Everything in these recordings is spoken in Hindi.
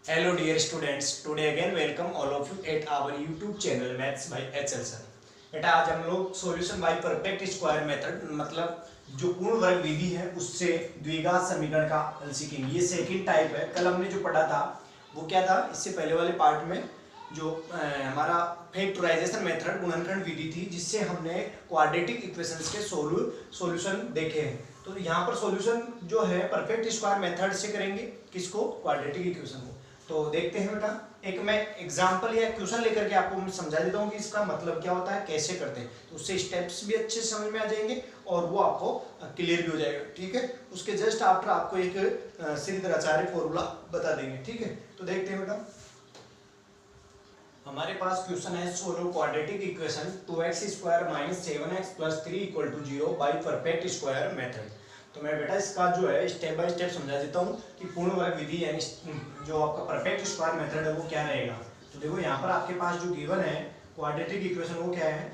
Hello dear students, today again welcome all of you at our YouTube channel Maths by HL Sir। बेटा आज हम लोग solution bye perfect square method मतलब जो पूर्ण वर्ग विधि है उससे द्विघात समीकरण का हल सीखेंगे। ये सेकंड टाइप है। कल हमने जो पढ़ा था वो क्या था, इससे पहले वाले पार्ट में जो हमारा फैक्टराइजेशन मेथड गुणनखंड विधि थी जिससे हमने क्वाड्रेटिक इक्वेशंस के सॉल्यूशन देखे हैं। तो यहाँ पर सॉल्यूशन जो है परफेक्ट स्क्वायर मेथड से करेंगे, किसको, क्वाड्रेटिक इक्वेशन को। तो देखते हैं बेटा, एक मैं एग्जांपल या क्वेश्चन लेकर के आपको मैं समझा देता हूँ कि इसका मतलब क्या होता है, कैसे करते हैं, तो उससे स्टेप्स भी अच्छे से समझ में आ जाएंगे और वो आपको क्लियर भी हो जाएगा। ठीक है, उसके जस्ट आफ्टर आपको एक श्रीधराचार्य फॉर्मूला बता देंगे। ठीक है, तो देखते हैं बेटा, हमारे पास क्वेश्चन है solve quadratic equation 2x² - 7x + 3 = 0 bye perfect square method. तो मैं बेटा इसका जो है स्टेप बाय स्टेप समझा देता हूँ कि पूर्ण वर्ग विधि यानी जो आपका परफेक्ट स्क्वायर मेथड है वो क्या रहेगा। तो देखो यहाँ पर आपके पास जो गिवन है क्वाड्रेटिक इक्वेशन वो क्या है,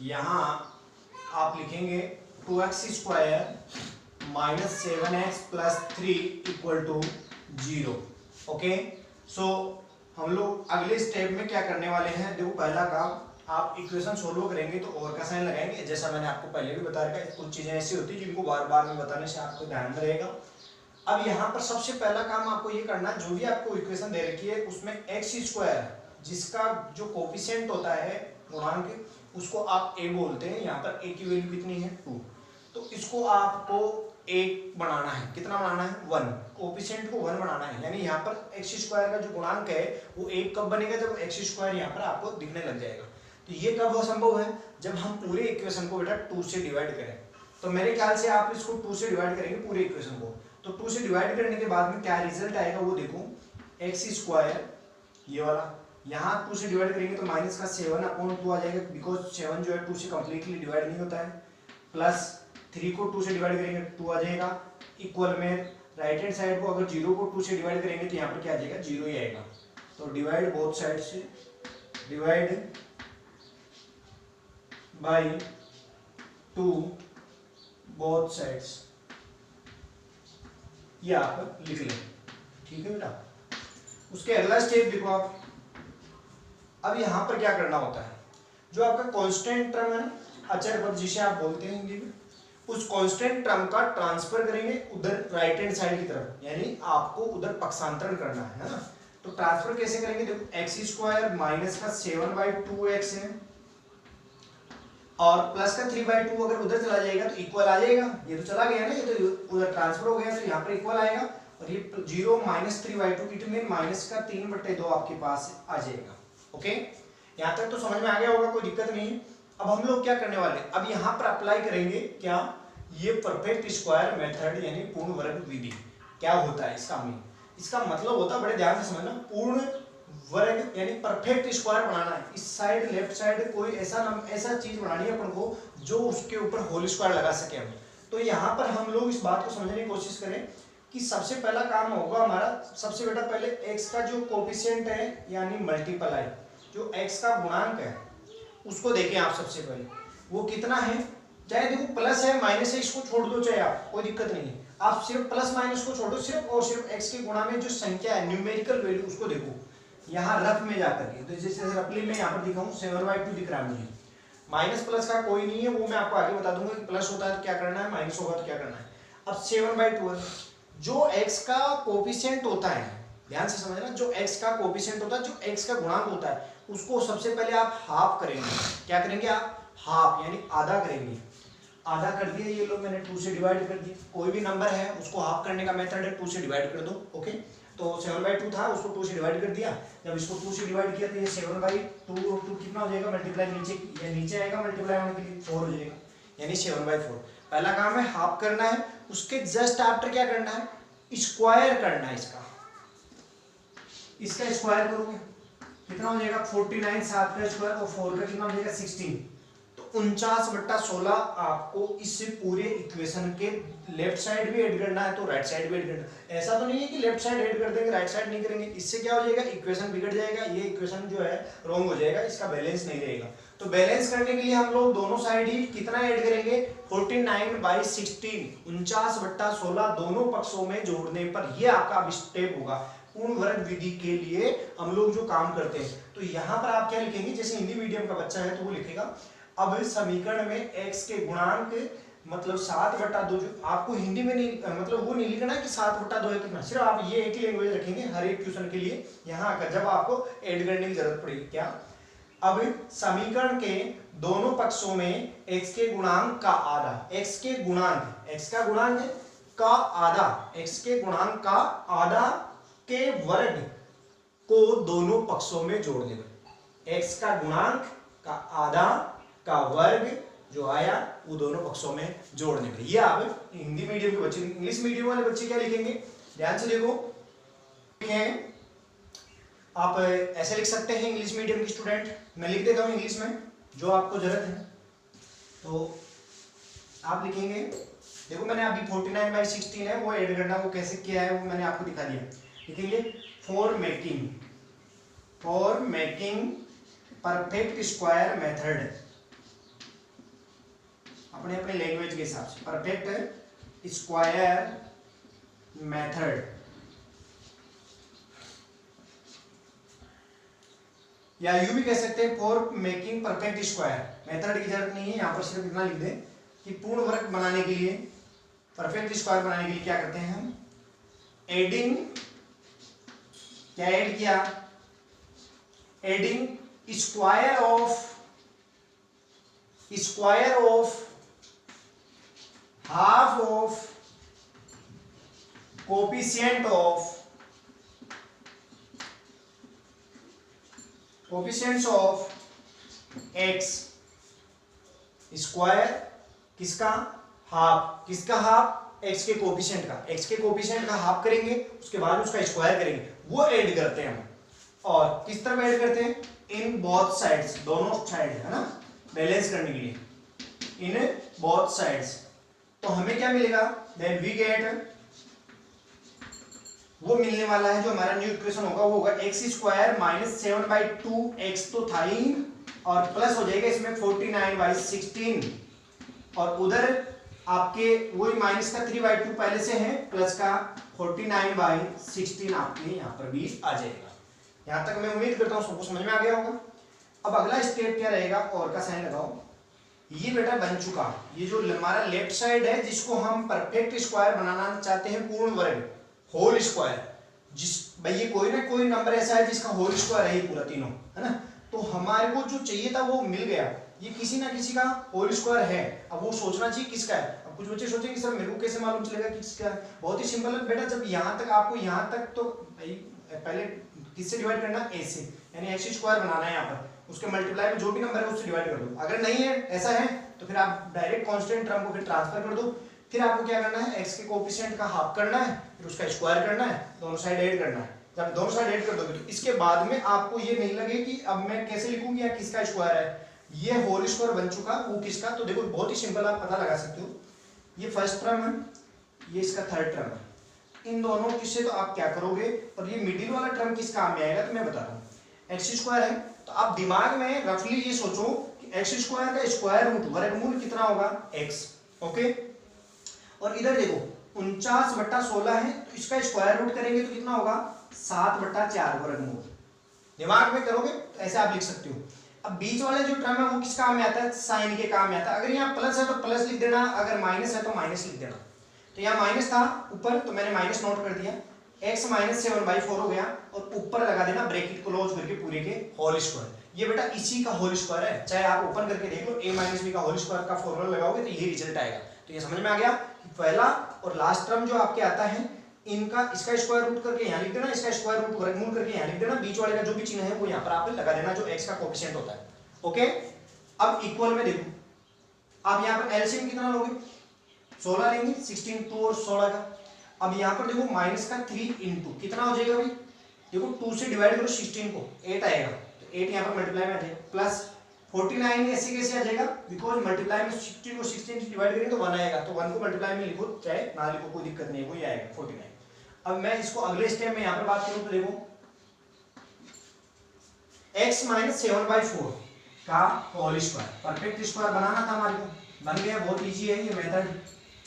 यहाँ आप लिखेंगे 2x² - 7x + 3 = 0। ओके, सो हम लोग अगले स्टेप में क्या करने वाले हैं, देखो पहला काम आप इक्वेशन सोल्व करेंगे तो और का साइन लगाएंगे, जैसा मैंने आपको पहले भी बता रखा है। कुछ चीजें ऐसी होती है जिनको बार बार में बताने से आपको ध्यान में रहेगा। अब यहाँ पर सबसे पहला काम आपको ये करना है, जो भी आपको इक्वेशन दे रखी है उसमें x² जिसका जो कोफिशिएंट होता है गुणांक उसको आप a बोलते हैं। यहाँ पर a की वैल्यू कितनी है 2, तो इसको आपको 1 बनाना है। कितना बनाना है 1, कोफिशिएंट को 1 बनाना है। यानी यहाँ पर x² का जो गुणांक है वो 1 कब बनेगा, जब x² यहाँ पर आपको दिखने लग जाएगा। तो ये कब संभव है, जब हम पूरे इक्वेशन को बेटा 2 से डिवाइड करें। तो मेरे ख्याल से आप इसको 2 से डिवाइड करेंगे पूरे इक्वेशन को, तो 2 से डिवाइड करने के बाद में क्या रिजल्ट आएगा वो देखो, x² ये वाला यहाँ 2 से डिवाइड करेंगे तो -7/2 आ जाएगा, बिकॉज 7 जो है 2 से कम्प्लीटली डिवाइड नहीं होता है। प्लस 3 को 2 से डिवाइड करेंगे 2 आ जाएगा। इक्वल में राइट हैंड साइड को अगर 0 को 2 से डिवाइड करेंगे तो यहाँ पर क्या आ जाएगा 0 ही आएगा। तो डिवाइड बोथ साइड से, डिवाइड बाई 2 बोथ साइड्स, ये आप लिख लें। ठीक है बेटा, उसके अगला स्टेप देखो आप। अब यहां पर क्या करना होता है, जो आपका कांस्टेंट टर्म है ना, अचर पद जिसे आप बोलते हैं हिंदी में, उस कांस्टेंट टर्म का ट्रांसफर करेंगे उधर राइट हैंड साइड की तरफ, यानी आपको उधर पक्षांतरण करना है ना। तो ट्रांसफर कैसे करेंगे, देखो x² - 7/2x है और प्लस का 3/2 अगर उधर चला जाएगा तो इक्वल आ जाएगा। ये तो चला गया ना, ये तो उधर ट्रांसफर हो गया, तो यहाँ पर इक्वल आएगा। और ये 0 - 3/2 इट मीन -3/2 आपके पास आ जाएगा। ओके, यहाँ तक तो समझ में आ गया होगा, कोई दिक्कत नहीं है। अब हम लोग क्या करने वाले, अब यहाँ पर अप्लाई करेंगे क्या, ये परफेक्ट स्क्वायर मेथड यानी पूर्ण वर्ग विधि। क्या होता है इसका मीन, इसका मतलब होता है, बड़े ध्यान से समझना, पूर्ण वर्ग यानी परफेक्ट स्क्वायर बनाना है। इस साइड लेफ्ट साइड कोई ऐसा चीज बनानी है अपन को जो उसके ऊपर होल स्क्वायर लगा सके हम। तो यहाँ पर हम लोग इस बात को समझने की कोशिश करें कि सबसे पहला काम होगा हमारा, सबसे बेटा पहले x का जो कोफिशिएंट है यानी मल्टीप्लाई, जो x का गुणांक है उसको देखें आप। सबसे पहले वो कितना है, चाहे देखो प्लस है माइनस है, इसको छोड़ दो, चाहे आप कोई दिक्कत नहीं है, आप सिर्फ प्लस माइनस को छोड़ो, सिर्फ और सिर्फ x के गुणा में जो संख्या है न्यूमेरिकल वैल्यू उसको देखो। यहाँ रफ में जाकर के, तो जैसे रफली में यहाँ पर दिखाऊं 7/2 दिख रहा है मुझे। माइनस प्लस का कोई नहीं है, वो मैं आपको आगे बता दूंगा कि प्लस होता है तो क्या करना है, माइनस होगा तो क्या करना है। अब 7/2 जो x का कोफिशिएंट होता है, ध्यान से समझना, जो x का कोफिशिएंट होता है, जो x का गुणांक होता है, उसको सबसे पहले आप हाफ करेंगे। क्या करेंगे आप, हाफ यानी आधा करेंगे। आधा कर दिया, ये लोग मैंने 2 से डिवाइड कर दिया। कोई भी नंबर है उसको हाफ करने का मेथड है 2 से डिवाइड कर दो। ओके, तो 7/2 था, उसको 2 से डिवाइड कर दिया। जब इसको 2 से डिवाइड किया तो ये 7/2 कितना हो जाएगा, मल्टीप्लाई नीचे, ये नीचे आएगा मल्टीप्लाई होने के लिए 4 हो जाएगा, यानी 7/4। पहला काम है हाफ करना है, उसके जस्ट आफ्टर क्या करना है, स्क्वायर करना है इसका स्क्वायर करोगे कितना हो जाएगा 49, 7 का स्क्वायर और 4 का कितना हो जाएगा 16, तो 49/16 आपको इस पूरे इक्वेशन के लेफ्ट साइड भी ऐड करना है तो राइट साइड भी ऐड करना है। ऐसा तो नहीं है कि लेफ्ट साइड ऐड कर देंगे राइट साइड नहीं करेंगे, इससे क्या हो जाएगा, इक्वेशन बिगड़ जाएगा, ये इक्वेशन जो है रॉन्ग हो जाएगा, इसका बैलेंस नहीं रहेगा। तो बैलेंस करने के लिए हम लोग दोनों साइड ही कितना ऐड करेंगे, 49/16, 49/16 दोनों पक्षों में जोड़ने पर ये आपका अब स्टेप होगा पूर्ण वर्ग विधि के लिए हम लोग जो काम करते हैं। तो यहाँ पर आप क्या लिखेंगे, जैसे हिंदी मीडियम का बच्चा है तो वो लिखेगा अब समीकरण में x के गुणांक मतलब 7/2, जो आपको हिंदी में नहीं मतलब वो नहीं लिखना है कि 7/2 है कितना, सिर्फ आप ये एक ही लैंग्वेज रखेंगे हर एक क्वेश्चन के लिए। यहाँ आकर जब आपको ऐड करने की जरूरत पड़ेगी क्या, अब समीकरण के दोनों पक्षों में x के गुणांक का आधा, x के गुणांक, x का गुणांक का आधा, x के गुणांक का आधा के वर्ग को दोनों पक्षों में जोड़ देना, x का गुणांक का आधा का वर्ग जो आया वो दोनों पक्षों में जोड़ने पर। ये आप हिंदी मीडियम के बच्चे, इंग्लिश मीडियम वाले बच्चे क्या लिखेंगे, ध्यान से देखो, आप ऐसे लिख सकते हैं इंग्लिश मीडियम के स्टूडेंट, मैं लिख देता हूं इंग्लिश में जो आपको जरूरत है। तो आप लिखेंगे, देखो मैंने अभी 49/16 है वो ऐड करना, वो कैसे किया है वो मैंने आपको दिखा दिया। लिखेंगे for making perfect square method, अपने अपने लैंग्वेज के हिसाब से, परफेक्ट स्क्वायर मेथड, या यूं भी कह सकते हैं for making perfect square. Method की जरूरत नहीं है, यहां पर सिर्फ इतना लिख दें कि पूर्ण वर्ग बनाने के लिए, परफेक्ट स्क्वायर बनाने के लिए क्या करते हैं हम, एडिंग, क्या ऐड किया, adding square of half of coefficient of x square, किसका हाफ, किसका हाफ, x के कोफिशिएंट का, x के कोफिशिएंट का हाफ करेंगे उसके बाद उसका स्क्वायर करेंगे, वो ऐड करते हैं हम। और किस तरह ऐड करते हैं, इन बोथ साइड्स, दोनों साइड है ना, बैलेंस करने के लिए इन बोथ साइड्स। तो हमें क्या मिलेगा, देन वी गेट, वो मिलने वाला है जो हमारा न्यू इक्वेशन होगा वो होगा x² - 7/2x तो था ही, और प्लस हो जाएगा इसमें 49/16, और उधर आपके वही माइनस का 3/2 पहले से है, प्लस का 49/16 आपके यहाँ पर भी आ जाएगा। यहाँ तक मैं उम्मीद करता हूँ सबको समझ में आ गया होगा। अब अगला स्टेप क्या रहेगा, और का साइन लगाओ, ये बेटा बन चुका, ये जो हमारा लेफ्ट साइड है जिसको हम परफेक्ट स्क्वायर बनाना चाहते हैं, पूर्ण वर्ग, होल स्क्वायर, जिस भाई ये कोई ना कोई नंबर ऐसा है जिसका होल स्क्वायर है, ये पूरा तीनों है ना, तो हमारे को जो चाहिए था वो मिल गया, ये किसी ना किसी का होल स्क्वायर है। अब वो सोचना चाहिए किसका है। अब कुछ बच्चे सोचेंगे सर मेरे को कैसे मालूम चलेगा किसका है, बहुत ही सिंपल है बेटा, जब यहाँ तक आपको यहाँ तक तो भाई पहले किससे डिवाइड करना, a से, यानी x² बनाना है यहाँ पर, उसके मल्टीप्लाई में जो भी नंबर है उससे डिवाइड कर दो। अगर नहीं है, ऐसा है तो फिर आप डायरेक्ट कांस्टेंट टर्म को फिर ट्रांसफर कर दो। फिर आपको क्या करना है, x के कोफिशिएंट का हाफ करना है, फिर उसका स्क्वायर करना है, दोनों साइड ऐड करना है। जब दोनों साइड ऐड कर दोगे तो इसके बाद में आपको ये नहीं लगे कि अब मैं कैसे लिखूंगी या किसका स्क्वायर है, ये होल स्क्वायर बन चुका, वो किसका, तो देखो बहुत ही सिंपल आप पता लगा सकते हो, ये फर्स्ट टर्म है, ये इसका थर्ड टर्म है, इन दोनों किससे तो आप क्या करोगे, और ये मिडिल वाला टर्म किस काम में आएगा तो मैं बताता हूँ, x² है, तो आप दिमाग में रफली ये सोचो कि x² का स्क्वायर रूट, वर्गमूल कितना होगा, x, ओके। और इधर देखो 49/16 है, तो इसका स्क्वायर रूट करेंगे तो कितना होगा, 7/4 वर्गमूल। दिमाग में करोगे तो ऐसे आप लिख सकते हो। अब बीच वाले जो टर्म है वो किस काम में आता है, साइन के काम में आता है। अगर यहाँ प्लस है तो प्लस लिख देना, अगर माइनस है तो माइनस लिख देना। तो यहाँ माइनस था ऊपर तो मैंने माइनस नोट कर दिया, x - 7/4 हो गया, और ऊपर लगा देना ब्रैकेट क्लोज करके पूरे के होल स्क्वायर। ये बेटा इसी का होल स्क्वायर है, चाहे आप ओपन करके देख लो, a - b का होल स्क्वायर का फॉर्मूला लगाओगे तो यही रिजल्ट आएगा। तो ये समझ में आ गया कि पहला और लास्ट टर्म जो आपके आता है, इनका इसका स्क्वायर रूट करके यहाँ लिख देना, इसका स्क्वायर रूट वर्गमूल करके यहाँ लिख देना, बीच वाले का जो भी चिन्ह है वो यहाँ पर आप लगा देना जो x का कोएफिशिएंट होता है, ओके। अब इक्वल में देखो, आप यहाँ पर एलसीएम कितना लोगे, 16 लेंगे, 16 2 और 16 का। अब यहाँ पर देखो माइनस का 3 इंटू कितना हो जाएगा भाई, देखो 2 से डिवाइड करो 16 को, 8 आएगा, तो 8 यहाँ पर मल्टीप्लाई में आ जाएगा, प्लस 49 ऐसे कैसे आ जाएगा, बिकॉज मल्टीप्लाई में 16 को 16 से डिवाइड करेंगे तो 1 आएगा, तो 1 को मल्टीप्लाई में लिखो चाहे ना लिखो कोई दिक्कत नहीं है, वही आएगा 49। अब मैं इसको अगले स्टेप में यहाँ पर बात करूँ तो देखो x - 7/4, का होल स्क्वायर। परफेक्ट स्क्वायर बनाना था हमारे को, बन गया। बहुत इजी है ये मेथड,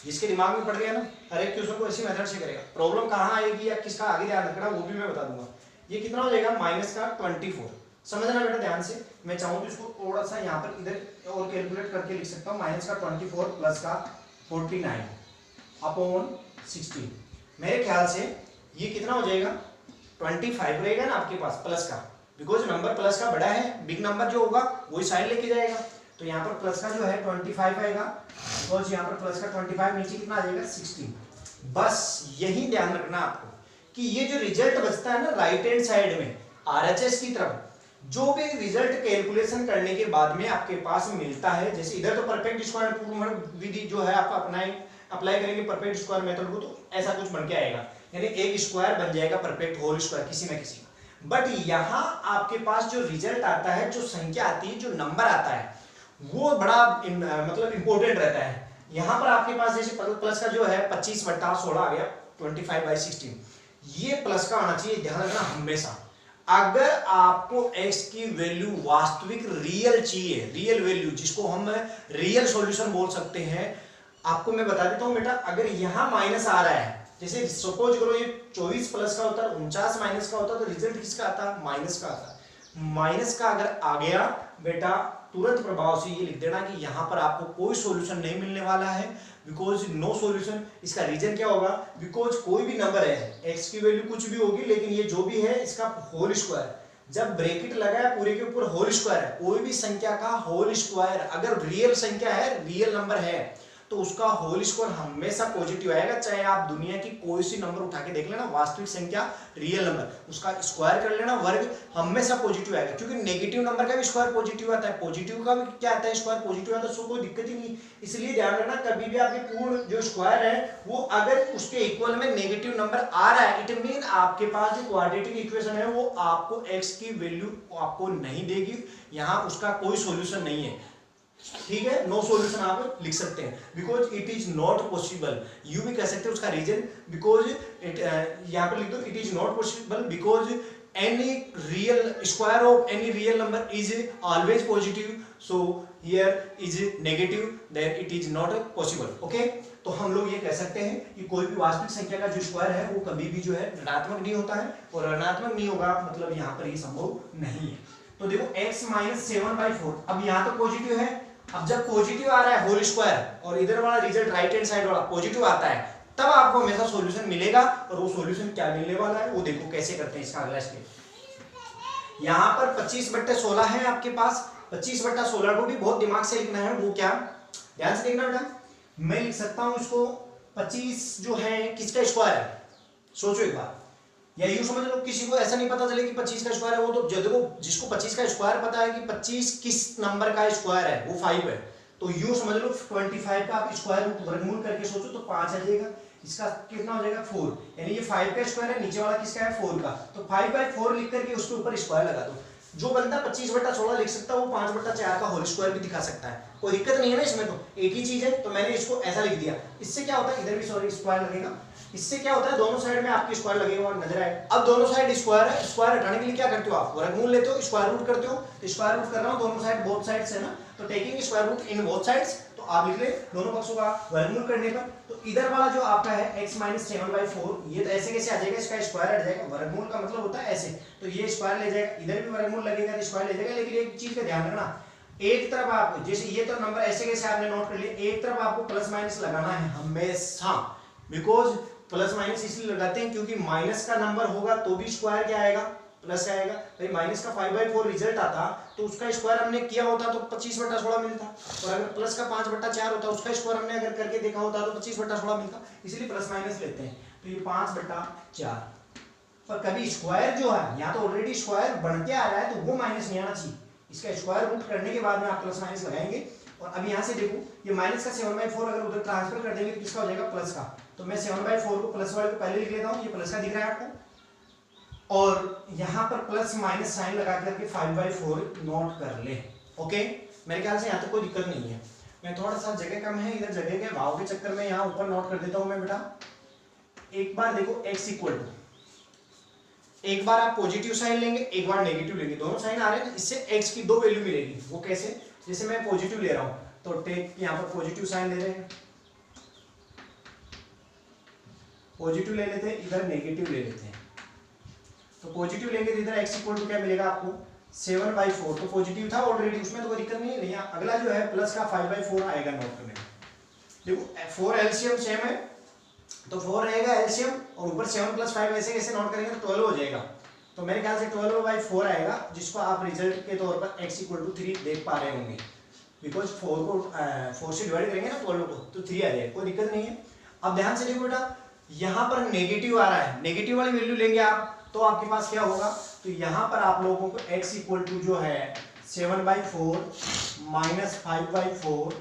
जिसके दिमाग में पड़ गया ना हर एक क्वेश्चन को इसी मेथड से करेगा। प्रॉब्लम कहाँ आएगी या किसका आगे ध्यान रखना वो भी मैं बता दूंगा। ये कितना हो जाएगा माइनस का 24। समझना बेटा ध्यान से, मैं चाहूँ तो इसको थोड़ा सा यहाँ पर इधर और कैलकुलेट करके लिख सकता हूँ। माइनस का 24 प्लस का 49 अपॉन 16। मेरे ख्याल से ये कितना हो जाएगा 25 रहेगा ना आपके पास प्लस का, बिकॉज नंबर प्लस का बड़ा है, बिग नंबर जो होगा वही साइन लेके जाएगा। तो यहाँ पर प्लस का जो है 25 आएगा, बिकॉज यहाँ पर प्लस का 25, नीचे कितना आ जाएगा 16। बस यही ध्यान रखना आपको कि ये जो रिजल्ट बचता है ना राइट हैंड साइड में आरएचएस की तरफ, जो भी रिजल्ट कैलकुलेशन करने के बाद में आपके पास मिलता है, जैसे इधर तो परफेक्ट स्क्वायर विधि जो है आप अप्लाई करेंगे परफेक्ट स्क्वायर मेथड को, तो ऐसा कुछ बन के आएगा, यानी एक स्क्वायर बन जाएगा परफेक्ट होल स्क्वायर किसी ना किसी का। बट यहाँ आपके पास जो रिजल्ट आता है, जो संख्या आती है, जो नंबर आता है, वो बड़ा मतलब इंपॉर्टेंट रहता है। यहाँ पर आपके पास जैसे प्लस का जो है 25/16 आ गया 25/16, ये प्लस का आना चाहिए, ध्यान रखना हमेशा। अगर आपको x की वैल्यू वास्तविक रियल चाहिए, रियल वैल्यू जिसको हम रियल सॉल्यूशन बोल सकते हैं, आपको मैं बता देता हूं बेटा, अगर यहां माइनस आ रहा है, जैसे सपोज करो ये 24 प्लस का होता, 49 माइनस का होता, तो रिजल्ट किसका आता, माइनस का आता। माइनस का अगर आ गया बेटा, तुरंत प्रभाव से ये लिख देना कि यहां पर आपको कोई सॉल्यूशन नहीं मिलने वाला है, बिकॉज नो सॉल्यूशन। इसका रीजन क्या होगा, बिकॉज कोई भी नंबर है, एक्स की वैल्यू कुछ भी होगी, लेकिन ये जो भी है इसका होल स्क्वायर, जब ब्रैकेट लगा है पूरे के ऊपर होल स्क्वायर है, कोई भी संख्या का होल स्क्वायर अगर रियल संख्या है, रियल नंबर है, तो उसका होल स्क्वायर हमेशा पॉजिटिव आएगा। चाहे आप दुनिया की कोई सी नंबर उठा के देख लेना, वास्तविक संख्या रियल नंबर, उसका स्क्वायर कर लेना, वर्ग हमेशा पॉजिटिव आएगा, क्योंकि नेगेटिव नंबर का भी स्क्वायर पॉजिटिव आता है, पॉजिटिव का भी क्या आता है, स्क्वायर पॉजिटिव आता है, उसको कोई दिक्कत ही नहीं। इसलिए ध्यान रखना, कभी भी आपके पूर्ण जो स्क्वायर है वो अगर उसके इक्वल में नेगेटिव नंबर आ रहा है, इट मीन आपके पास जो क्वाड्रेटिक इक्वेशन है वो आपको एक्स की वैल्यू आपको नहीं देगी, यहाँ उसका कोई सोल्यूशन नहीं है। ठीक है, नो सॉल्यूशन आप लिख सकते हैं, because it is not possible. You भी कह सकते हैं उसका रीजन, बिकॉज इट, यहां पर लिख दो it is not possible because any real square of any real number is always positive, so here is negative, then it is not possible. Okay, तो हम लोग ये कह सकते हैं कि कोई भी वास्तविक संख्या का जो स्क्वायर है वो कभी भी जो है ऋणात्मक नहीं होता है, और ऋणात्मक नहीं होगा मतलब यहाँ पर ये संभव नहीं है। तो देखो x - 7/4, अब यहाँ तो पॉजिटिव है, अब जब पॉजिटिव आ रहा है होल स्क्वायर और इधर वाला रिजल्ट राइट हैंड साइड वाला पॉजिटिव आता है, तब आपको हमेशा सॉल्यूशन मिलेगा। और वो सॉल्यूशन क्या मिलने वाला है वो देखो कैसे करते हैं इसका अगला स्टेप। यहाँ पर 25/16 है आपके पास, 25/16 को भी बहुत दिमाग से लिखना है। वो क्या, ध्यान से देखना बेटा, मैं लिख सकता हूं इसको 25 जो है किसका स्क्वायर है, सोचो एक बार, या यूं समझ लो किसी को ऐसा नहीं पता चले कि 25 का स्क्वायर है, वो तो देखो जिसको 25 का स्क्वायर पता है कि 25 किस नंबर का स्क्वायर है, वो 5 है, तो यूं समझ लो 25 का आप स्क्वायर रूट वर्गमूल करके सोचो तो 5 आ जाएगा, इसका कितना हो जाएगा 4, यानी ये 5 का स्क्वायर है, नीचे वाला किसका है 4 का, तो 5/4 लिख करके उसके ऊपर स्क्वायर लगा दो। जो बंदा 25/16 लिख सकता है वो 5/4 का होल स्क्वायर भी दिखा सकता है, कोई दिक्कत नहीं है ना इसमें, तो एक ही चीज है, तो मैंने इसको ऐसा लिख दिया। इससे क्या होता है, इधर भी सॉरी स्क्वायर लगेगा, इससे क्या होता है दोनों साइड में आपकी स्क्वायर लगेगा और नजर आएगा। अब दोनों साइड स्क्वायर है, स्क्वायर हटाने के लिए क्या करते हो आप, वर्गमूल लेते हो, स्क्वायर रूट करते हो, तो स्क्वायर रूट कर रहा हूं दोनों साइड, बोथ साइड्स है ना, तो taking square root in both sides, तो आप लिख ले दोनों पक्षों का वर्गमूल करने पर, तो इधर वाला जो आपका है x - 7/4, ये तो ऐसे कैसे आ जाएगा, इसका स्क्वायर हट जाएगा, वर्गमूल का मतलब होता है ऐसे, तो ये स्क्वायर ले जाएगा, इधर भी वर्गमूल लगेगा तो स्क्वायर ले जाएगा। लेकिन एक चीज का ध्यान रखना, एक तरफ आप जैसे ये तो नंबर ऐसे कैसे आपने नोट कर लिया, एक तरफ आपको प्लस माइनस लगाना है हमेशा, बिकॉज प्लस माइनस इसलिए लगाते हैं क्योंकि माइनस का नंबर होगा तो भी स्क्वायर क्या आएगा, प्लस आएगा। भाई माइनस का 5/4 रिजल्ट आता तो उसका स्क्वायर हमने किया होता तो 25/16 मिलता, और अगर प्लस का 5/4 होता उसका स्क्वायर हमने अगर करके देखा होता तो 25/16 मिलता, इसलिए प्लस माइनस लेते हैं। तो ये 5/4, पर कभी स्क्वायर जो है यहाँ तो ऑलरेडी स्क्वायर बनते आ रहा है तो वो माइनस नहीं आना चाहिए, इसका स्क्वायर रूट करने के बाद में आप प्लस माइनस लगाएंगे। और अब यहाँ से देखो ये माइनस का 7/4 अगर उधर ट्रांसफर कर देंगे तो किसका हो जाएगा, प्लस का, तो मैं 7/4 को प्लस वाले को पहले लिख लेता हूँ, ये प्लस का दिख रहा है आपको, और यहाँ पर प्लस माइनस साइन लगा करके 5/4 नोट कर ले। ओके, मेरे ख्याल से यहाँ तक कोई दिक्कत नहीं है। मैं थोड़ा सा जगह कम है इधर, जगह के भाव के चक्कर में यहाँ ऊपर नोट कर देता हूँ मैं बेटा। एक बार देखो x एक बार आप पॉजिटिव साइन लेंगे, एक बार नेगेटिव लेंगे, दोनों साइन आ रहे हैं, इससे x की दो वैल्यू मिलेगी। वो कैसे? जैसे मैं पॉजिटिव ले रहा हूं तो टेक यहां पर पॉजिटिव साइन ले रहे हैं, पॉजिटिव ले लेते हैं, इधर नेगेटिव ले लेते हैं। तो पॉजिटिव लेंगे तो इधर x इक्वल टू क्या मिलेगा आपको 7/4, तो पॉजिटिव था ऑलरेडी, उसमें तो कोई दिक्कत नहीं है। नहीं, अगला जो है प्लस का 5/4 आएगा नोट करने में। देखो 4 एलसीएम सेम है तो 4 रहेगा एलसीएम, और ऊपर 7 + 5 ऐसे कैसे नोट करेंगे तो 12 हो जाएगा। तो मेरे ख्याल से 12/4 आएगा, जिसको आप रिजल्ट के तौर पर x इक्वल टू 3 देख पा रहे होंगे, बिकॉज 4 से डिवाइड करेंगे ना 12 को तो 3 आ जाएगा, कोई दिक्कत नहीं है। अब ध्यान से देखो बेटा, यहाँ पर नेगेटिव आ रहा है, नेगेटिव वाली वैल्यू लेंगे आप तो आपके पास क्या होगा, तो यहाँ पर आप लोगों को x इक्वल टू जो है 7/4 - 5/4,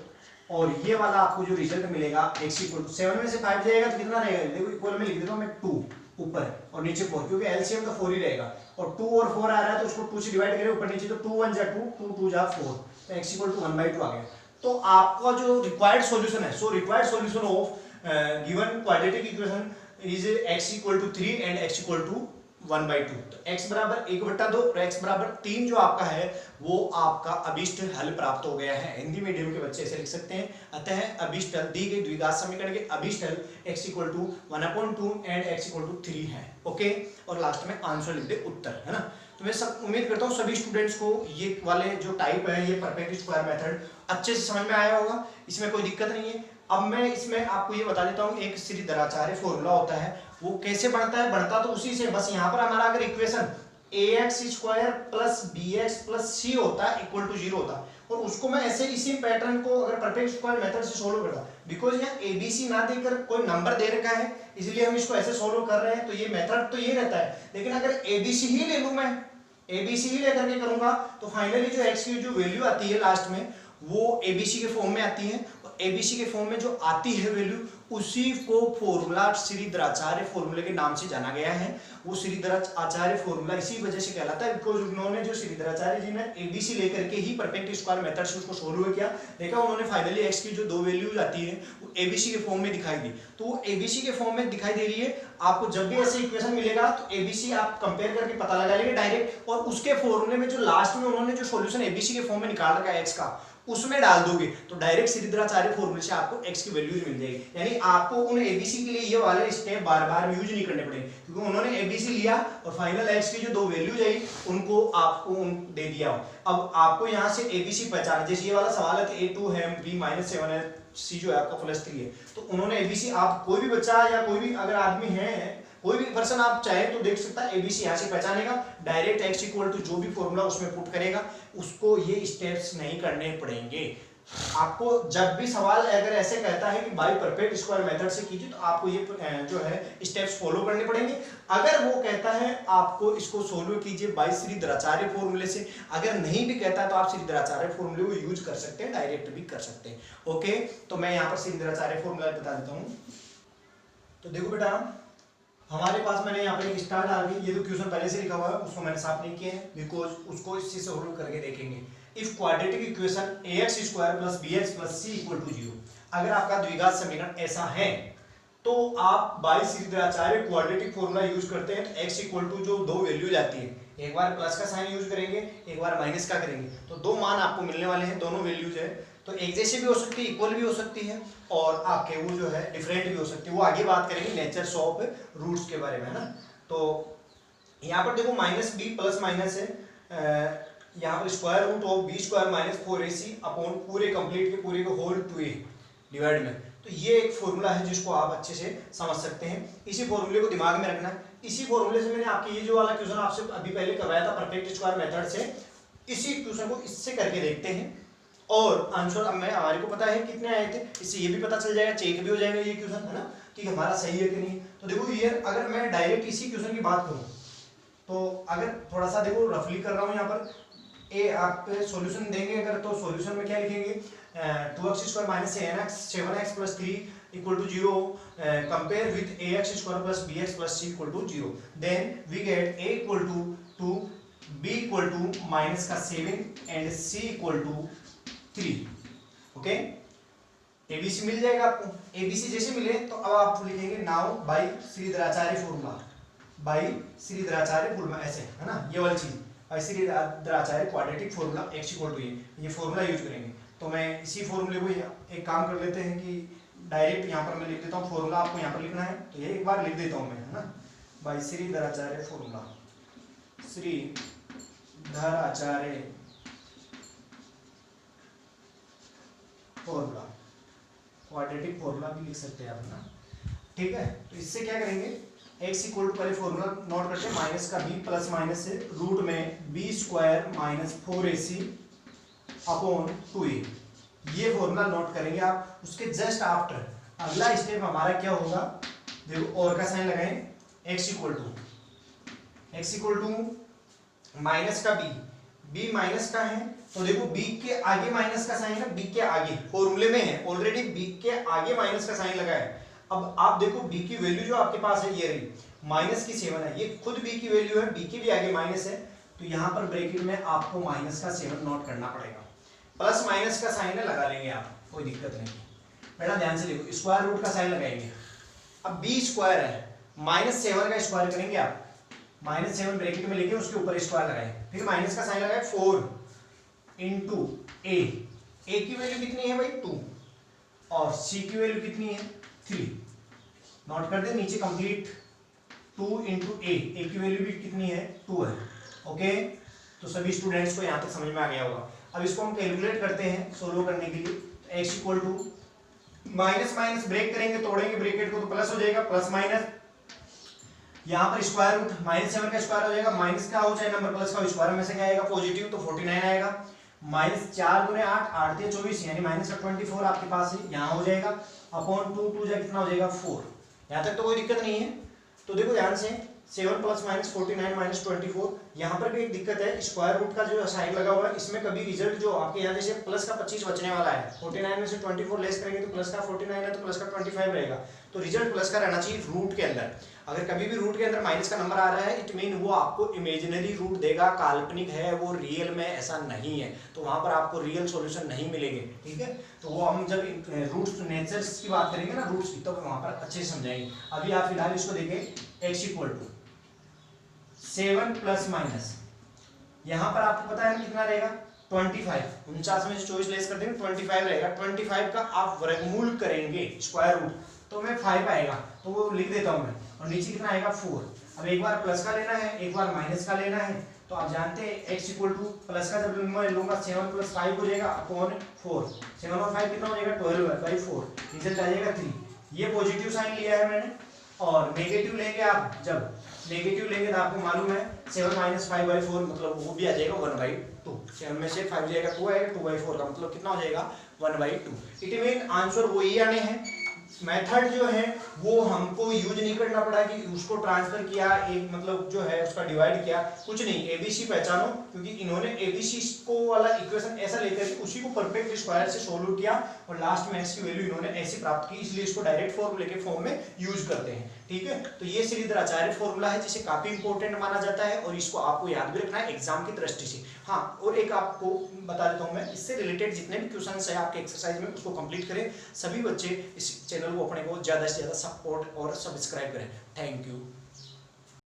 और ये वाला आपको जो रिजल्ट मिलेगा x इक्वल टू 7 में से 5 जाएगा तो कितना रहेगा, देखो इक्वल में लिख देता हूँ मैं 2 ऊपर और नीचे 4, क्योंकि एलसीएम तो 4 ही रहेगा, और 2 और 4 आ रहा है तो उसको 2 से डिवाइड करें ऊपर नीचे, तो 2 1 जा 2, 2 2 जा 4, तो x इक्वल टू 1/2 आ गया। तो आपका जो रिक्वायर्ड सॉल्यूशन है, so required solution of given quadratic equation is x equal to 3 and x equal to 1/2। तो x बराबर 1/2 और x बराबर 3 जो आपका है वो आपका अभीष्ट हल प्राप्त हो गया है। हिंदी मीडियम के बच्चे ऐसे लिख सकते हैं, अतः अभीष्ट हल दी गई द्विघात समीकरण के अभीष्ट हल x equal to 1/2 and x equal to 3 है। ओके, और लास्ट में आंसर लिख दे, उत्तर, है ना। तो मैं सब उम्मीद करता हूँ सभी स्टूडेंट्स को ये वाले जो टाइप है, ये परफेक्ट स्क्वायर मेथड अच्छे से समझ में आया होगा, इसमें कोई दिक्कत नहीं है। अब मैं इसमें आपको ये बता देता हूँ, एक श्रीधराचार्य फॉर्मूला होता है, वो कैसे बढ़ता है, बढ़ता तो उसी से, बस यहाँ पर हमारा अगर इक्वेशन ax² + bx + c होता है इक्वल टू 0 होता, और उसको मैं ऐसे इसी पैटर्न को अगर परफेक्ट स्क्वायर मेथड से सोल्व करता, बिकॉज यहाँ abc ना देकर कोई नंबर दे रखा है इसलिए हम इसको ऐसे सोल्व कर रहे हैं, तो ये मेथड तो ये रहता है। लेकिन अगर abc ही ले लूं, मैं abc ही लेकर के करूंगा तो फाइनली जो x की जो वैल्यू आती है लास्ट में वो abc के फॉर्म में आती है, और abc के फॉर्म में जो आती है वैल्यू उसी को फॉर्मूला श्रीधराचार्य फॉर्मूले के नाम से जाना गया है। वो श्रीधराचार्य फॉर्मूला इसी वजह से कहलाता है बिकॉज उन्होंने जो श्रीधराचार्य जी ने abc लेकर के ही परफेक्ट स्क्वायर मेथड से उसको सोल्व किया, देखा उन्होंने फाइनली x की जो दो वैल्यूज आती है वो abc के फॉर्म में दिखाई दी, तो वो abc के फॉर्म में दिखाई दे रही है। आपको जब भी ऐसे इक्वेशन मिलेगा तो abc आप कंपेयर करके पता लगा लेंगे डायरेक्ट, और उसके फॉर्मूले में जो लास्ट में उन्होंने जो सॉल्यूशन abc के फॉर्म में निकाल रखा है x का, उसमें डाल दोगे तो डायरेक्ट श्रीधराचार्य फॉर्मूले से आपको x की वैल्यू मिल जाएगी। यानी आपको उन abc के लिए ये वाले स्टेप बार बार यूज नहीं करने पड़ेंगे, क्योंकि उन्होंने abc लिया और फाइनल x की जो दो वैल्यूज आई उनको आपको दे दिया। अब आपको यहाँ से abc पहचाना, जैसे ये वाला सवाल है तो a2 है, b -7 है, c जो है आपका +3 है, तो उन्होंने abc, आप कोई भी बच्चा या कोई भी अगर आदमी है, कोई भी पर्सन आप चाहे तो देख सकता है abc यहाँ से पहचानेगा, डायरेक्ट x इक्वल टू जो भी फॉर्मूला उसमें पुट करेगा, उसको ये स्टेप्स नहीं करने पड़ेंगे। आपको जब भी सवाल अगर ऐसे कहता है कि बाय परफेक्ट स्क्वायर मेथड से कीजिए तो आपको ये जो है स्टेप्स फॉलो करने पड़ेंगे। अगर वो कहता है आपको इसको सोल्व कीजिए बाय श्रीधराचार्य फॉर्मूले से, अगर नहीं भी कहता है तो आप श्रीधराचार्य फॉर्मूले को यूज कर सकते हैं, डायरेक्ट भी कर सकते हैं। ओके, तो मैं यहाँ पर श्रीधराचार्य फॉर्मूला बता देता हूँ। तो देखो बेटा, हमारे पास मैंने यहाँ पे एक स्टार डाल दी, ये जो क्वेश्चन पहले से लिखा हुआ है उसको मैंने साफ नहीं किया है बिकॉज उसको इससे सोल्व करके देखेंगे। If quadratic equation ax² + bx + c = 0, अगर आपका द्विघात समीकरण ऐसा है तो आप by Shridharacharya quadratic formula use करते हैं, तो x इक्वल टू जो दो वैल्यूज आती है, एक बार प्लस का साइन यूज करेंगे, एक बार माइनस का करेंगे, तो दो मान आपको मिलने वाले हैं, दोनों वैल्यूज है, तो एक जैसे भी हो सकती है, इक्वल भी हो सकती है, और आपके वो जो है डिफरेंट भी हो सकती है, वो आगे बात करेंगे नेचर ऑफ रूट्स के बारे में, है ना। तो यहाँ पर देखो -b प्लस माइनस है, यहाँ पर square root of b² - 4ac upon पूरे कंप्लीट के पूरे को होल 2a डिवाइड में, तो ये एक फॉर्मूला है जिसको आप अच्छे से समझ सकते हैं। इसी फॉर्मूले को दिमाग में रखना है। इसी फॉर्मूले से मैंने आपके ये जो वाला क्वेश्चन आपसे अभी पहले करवाया था परफेक्ट स्क्वायर मेथड से, इसी क्वेश्चन को इससे करके देखते हैं, और आंसर अब मैं हमारे को पता है कितने आए थे, इससे ये भी पता चल जाएगा, चेक भी हो जाएगा ये क्वेश्चन, है ना, कि हमारा सही है कि नहीं। तो देखो ये अगर मैं डायरेक्ट इसी क्वेश्चन की बात करूं तो अगर थोड़ा सा देखो रफली कर रहा हूं, यहाँ पर ए आप सॉल्यूशन देंगे अगर, तो सॉल्यूशन में क्या लिखेंगे, 2x² - 7x + 3 = 0, compare with ax² + bx + c = 0, then we get a = 2, b = -7 and c = 3। Okay, abc मिल जाएगा आपको। abc जैसे मिले तो अब आप लिखेंगे now by Shridharacharya formula, by Shridharacharya formula, ऐसे है ना ये वाली चीज, by Shridharacharya quadratic formula x equal to ये फॉर्मूला यूज करेंगे। तो मैं इसी फॉर्मूले को एक काम कर लेते हैं कि डायरेक्ट यहाँ पर मैं लिख देता हूँ, फॉर्मूला आपको यहाँ पर लिखना है तो ये एक बार लिख देता हूँ मैं, है ना, by Shridharacharya formula, Shridharacharya formula, quadratic formula भी लिख सकते हैं आप ना, ठीक है। तो इससे क्या करेंगे, x इक्वल टू पहले फॉर्मूला नोट करते हैं, माइनस का b प्लस माइनस से रूट में b square minus 4ac upon 2a, ये फॉर्मूला नोट करेंगे आप। उसके जस्ट आफ्टर अगला स्टेप हमारा क्या होगा, देखो और का साइन लगाएं, x इक्वल टू माइनस का b माइनस का है तो देखो b के आगे माइनस का साइन है, b के आगे फॉर्मूले में है ऑलरेडी, b के आगे माइनस का साइन लगा है। अब आप देखो b की वैल्यू जो आपके पास है ये रही माइनस की 7 है, ये खुद b की वैल्यू है, b के भी आगे माइनस है, तो यहाँ पर ब्रैकेट में आपको माइनस का 7 नोट करना पड़ेगा। प्लस माइनस का साइन है लगा लेंगे आप, कोई दिक्कत नहीं। बेटा ध्यान से देखो, स्क्वायर रूट का साइन लगाएंगे, अब b स्क्वायर है, माइनस 7 का स्क्वायर करेंगे आप, माइनस 7 ब्रैकेट में लेके उसके ऊपर स्क्वायर लगाए, फिर माइनस का साइन लगाए 4 इंटू a की वैल्यू कितनी है भाई 2 और c की वैल्यू कितनी है 3, नोट कर दे नीचे कंप्लीट, 2 इंटू a की वैल्यू भी कितनी है 2 है, ओके। तो सभी स्टूडेंट्स को यहाँ तक समझ में आ गया होगा। अब इसको हम कैलकुलेट करते हैं सोल्व करने के लिए, तो x equal to minus minus break करेंगे, तोड़ेंगे ब्रैकेट को तो प्लस हो जाएगा, प्लस माइनस यहाँ पर स्क्वायर रूट माइनस 7 का स्क्वायर हो जाएगा, माइनस का हो चाहे नंबर प्लस का स्क्वायर में से क्या आएगा पॉजिटिव, तो 49 आएगा, माइनस 4 गुने 8 8 से 24 यानी माइनस का 24 आपके पास है, यहाँ हो जाएगा अपॉन 2 2 जा कितना हो जाएगा 4, यहाँ तक तो कोई दिक्कत नहीं है। तो देखो ध्यान से 7 प्लस माइनस 49 माइनस 24, यहाँ पर भी एक दिक्कत है, स्क्वायर रूट का जो साइन लगा हुआ है इसमें कभी रिजल्ट जो आपके यहाँ जैसे प्लस का 25 बचने वाला है, 49 में से 24 लेस करेंगे तो प्लस का 49 है तो प्लस का 25 रहेगा, तो रिजल्ट प्लस का रहना चाहिए रूट के अंदर। अगर कभी भी रूट के अंदर माइनस का नंबर आ रहा है इट मीन वो आपको इमेजिनरी रूट देगा, काल्पनिक है वो, रियल में ऐसा नहीं है, तो वहां पर आपको रियल सॉल्यूशन नहीं मिलेंगे, ठीक है। तो वो हम जब रूट्स नेचर्स की बात करेंगे ना रूट्स की, तो वहां पर अच्छे से समझाएंगे। अभी आप फिलहाल इसको देखें, x equal to 7 plus minus, यहाँ पर आपको पता है कितना रहेगा 25, 49 में से 24 लेस कर देंगे 25 रहेगा, 25 का आप वर्गमूल करेंगे स्क्वायर रूट तो मैं 5 आएगा, तो वो लिख देता हूं मैं, और नीचे कितना आएगा 4। अब एक बार प्लस का लेना है एक बार माइनस का लेना है, तो आप जानते हैं x इक्वल टू प्लस का जब मैं लूंगा 7 प्लस 5 हो जाएगा अपॉन 4, 7 और 5 कितना हो जाएगा 12 है बाई 4, रिजल्ट आ जाएगा 3। ये पॉजिटिव साइन लिया है मैंने, और नेगेटिव लेंगे आप, जब नेगेटिव लेंगे तो आपको मालूम है 7 माइनस 5 बाई 4 मतलब वो भी आ जाएगा 1/2, 7 में से 5 जाएगा 2 आएगा, 2/4 का मतलब कितना हो जाएगा 1/2। इट मीन आंसर वही आने हैं, मेथड जो है वो हमको यूज नहीं करना पड़ा कि उसको ट्रांसफर किया, एक मतलब जो है उसका डिवाइड किया, कुछ नहीं, एबीसी पहचानो, क्योंकि इन्होंने एबीसी को वाला इक्वेशन ऐसा लेकर के उसी को परफेक्ट स्क्वायर से सोल्व किया और लास्ट में x की वैल्यू इन्होंने ऐसे प्राप्त की, इसलिए इसको डायरेक्ट फॉर्मूले के फॉर्म में यूज करते हैं, ठीक है। तो ये श्रीधराचार्य फॉर्मूला है जिसे काफी इंपॉर्टेंट माना जाता है और इसको आपको याद भी रखना है एग्जाम की दृष्टि से। हाँ, और एक आपको बता देता हूँ मैं, इससे रिलेटेड जितने भी क्वेश्चंस है आपके एक्सरसाइज में उसको कंप्लीट करें, सभी बच्चे इस चैनल को अपने को ज्यादा से ज्यादा सपोर्ट और सब्सक्राइब करें। Thank you.